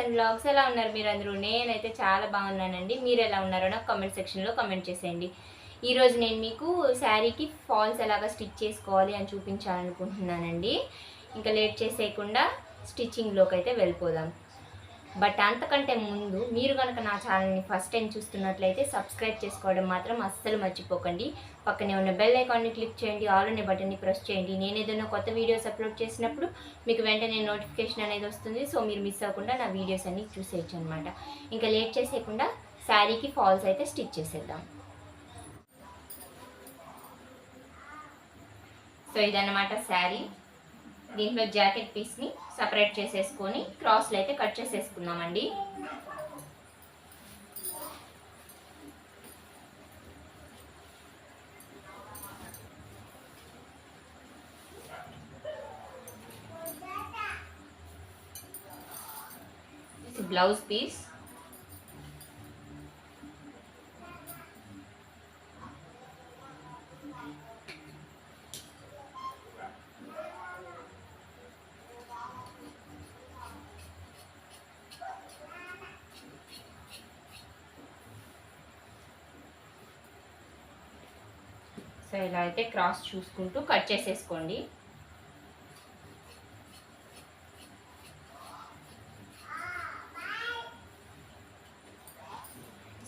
And blogs ఎలా ఉన్నారు మీరు అందరూ? నేనైతే చాలా బాగున్నానండి. మీరు ఎలా ఉన్నారో నాకు కామెంట్ సెక్షన్లో కామెంట్ చేసేయండి. ఈరోజు నేను మీకు శారీకి ఫాల్స్ ఎలాగ స్టిచ్ చేసుకోవాలి అని చూపించాలనుకుంటున్నానండి. ఇంకా లేట్ చేసేయకుండా స్టిచ్చింగ్లోకి అయితే వెళ్ళిపోదాం. బట్ అంతకంటే ముందు మీరు కనుక నా ఛానల్ని ఫస్ట్ టైం చూస్తున్నట్లయితే సబ్స్క్రైబ్ చేసుకోవడం మాత్రం అస్సలు మర్చిపోకండి. పక్కనే ఉన్న బెల్ ఐకాన్ని క్లిక్ చేయండి, ఆల్ అనే బటన్ని ప్రెస్ చేయండి. నేను ఏదైనా కొత్త వీడియోస్ అప్లోడ్ చేసినప్పుడు మీకు వెంటనే నోటిఫికేషన్ అనేది వస్తుంది. సో మీరు మిస్ అవ్వకుండా నా వీడియోస్ అన్ని చూసేయచ్చు అనమాట. ఇంకా లేట్ చేసేయకుండా శారీకి ఫాల్స్ అయితే స్టిచ్ చేసేద్దాం. సో ఇదన్నమాట శారీ. దీంట్లో జాకెట్ పీస్ని సపరేట్ చేసేసుకొని క్రాస్లో అయితే కట్ చేసేసుకుందామండి. బ్లౌజ్ పీస్, సో ఇలా అయితే క్రాస్ చూసుకుంటూ కట్ చేసేసుకోండి.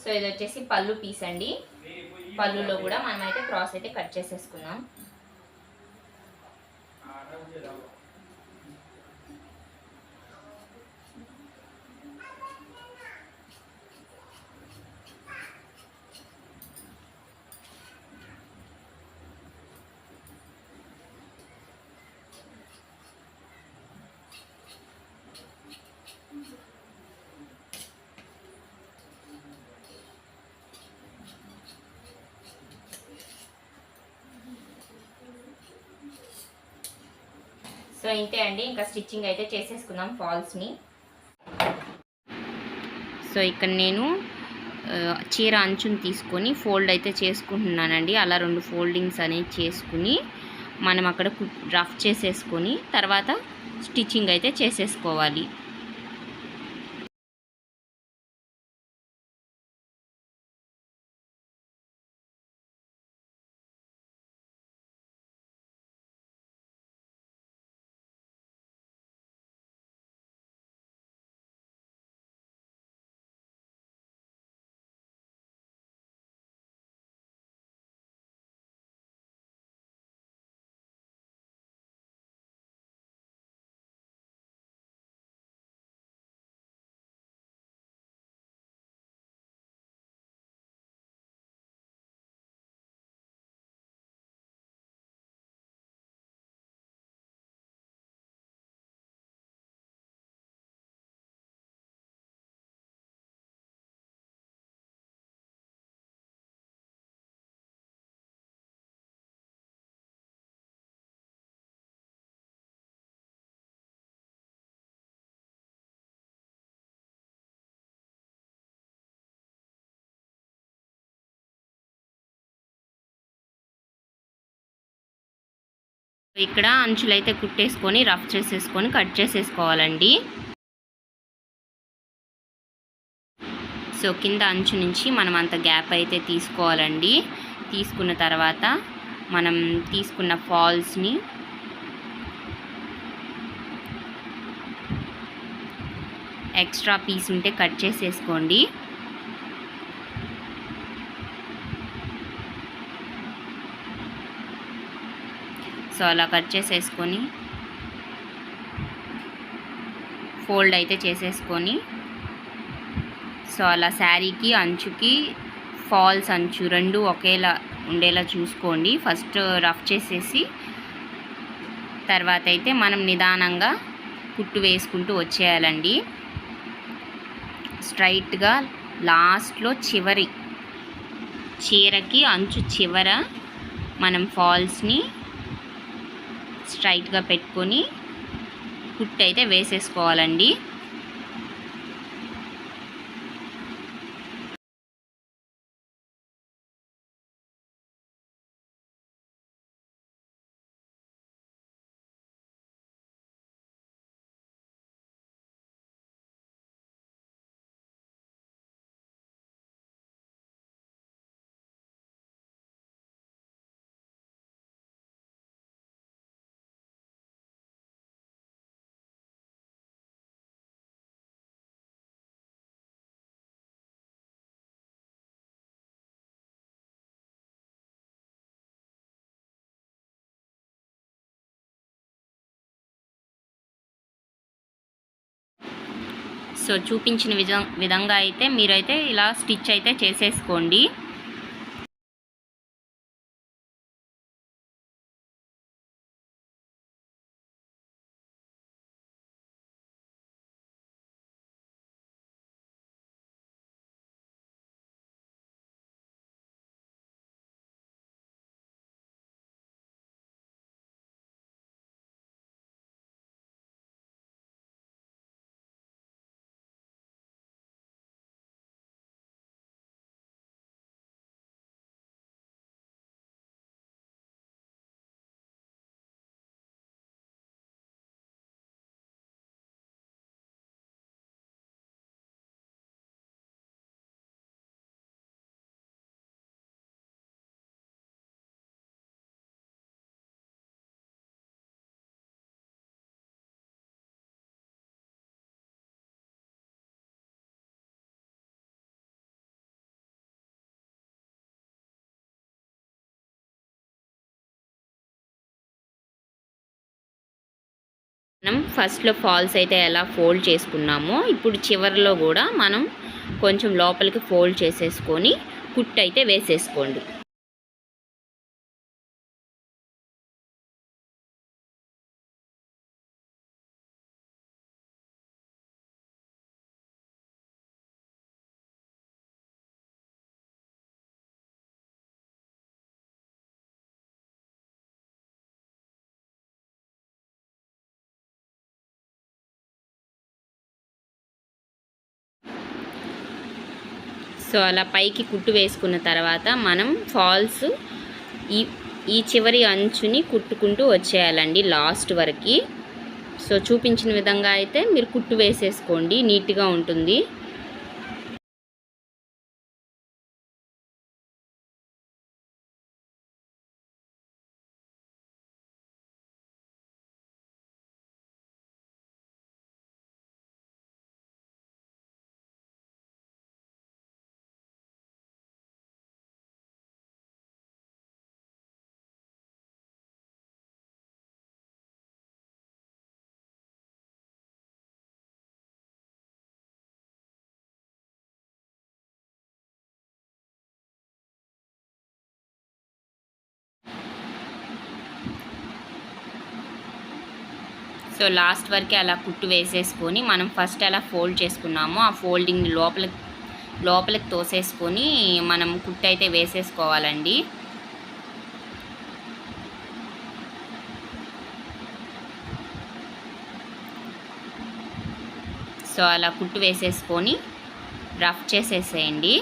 సో ఇది వచ్చేసి పళ్ళు పీస్ అండి. పళ్ళులో కూడా మనం అయితే క్రాస్ అయితే కట్ చేసేసుకున్నాం. సో ఇంతే అండి, ఇంకా స్టిచ్చింగ్ అయితే చేసేసుకుందాం ఫాల్స్ని. సో ఇక్కడ నేను చీర అంచుని తీసుకొని ఫోల్డ్ అయితే చేసుకుంటున్నానండి. అలా 2 ఫోల్డింగ్స్ అనేది చేసుకుని మనం అక్కడ రఫ్ చేసేసుకొని తర్వాత స్టిచ్చింగ్ అయితే చేసేసుకోవాలి. ఇక్కడ అంచులైతే కుట్టేసుకొని రఫ్ చేసేసుకొని కట్ చేసేసుకోవాలండి. సో కింద అంచు నుంచి మనం అంత గ్యాప్ అయితే తీసుకోవాలండి. తీసుకున్న తర్వాత మనం తీసుకున్న ఫాల్స్ని ఎక్స్ట్రా పీస్ ఉంటే కట్ చేసేసుకోండి. సో అలా కట్ చేసేసుకొని ఫోల్డ్ అయితే చేసేసుకొని సో అలా శారీకి అంచుకి ఫాల్స్ అంచు 2 ఒకేలా ఉండేలా చూసుకోండి. ఫస్ట్ రఫ్ చేసేసి తర్వాత అయితే మనం నిదానంగా కుట్టు వేసుకుంటూ వచ్చేయాలండి. స్ట్రైట్గా లాస్ట్లో చివరి చీరకి అంచు చివర మనం ఫాల్స్ని స్ట్రైట్గా పెట్టుకొని కుట్టు అయితే వేసేసుకోవాలండి. సో చూపించిన విధంగా అయితే మీరైతే ఇలా స్టిచ్ అయితే చేసేసుకోండి. మనం ఫస్ట్లో ఫాల్స్ అయితే ఎలా ఫోల్డ్ చేసుకున్నామో ఇప్పుడు చివరిలో కూడా మనం కొంచెం లోపలికి ఫోల్డ్ చేసేసుకొని కుట్టు అయితే వేసేసుకోండి. సో అలా పైకి కుట్టు వేసుకున్న తర్వాత మనం ఫాల్స్ ఈ చివరి అంచుని కుట్టుకుంటూ వచ్చేయాలండి లాస్ట్ వరకు. సో చూపించిన విధంగా అయితే మీరు కుట్టు వేసేసుకోండి, నీట్గా ఉంటుంది. సో లాస్ట్ వరకు అలా కుట్టు వేసేసుకొని మనం ఫస్ట్ ఎలా ఫోల్డ్ చేసుకున్నామో ఆ ఫోల్డింగ్ లోపలికి తోసేసుకొని మనం కుట్టు అయితే వేసేసుకోవాలండి. సో అలా కుట్టు వేసేసుకొని రఫ్ చేసేసేయండి.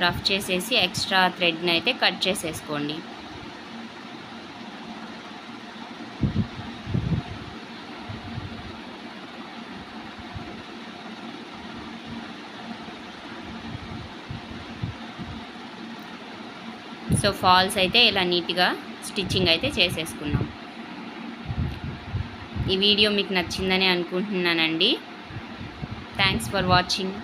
రఫ్ చేసేసి ఎక్స్ట్రా థ్రెడ్ని అయితే కట్ చేసేసుకోండి. సో ఫాల్స్ అయితే ఇలా నీట్గా స్టిచ్చింగ్ అయితే చేసేసుకున్నాం. ఈ వీడియో మీకు నచ్చిందని అనుకుంటున్నానండి. Thanks for watching.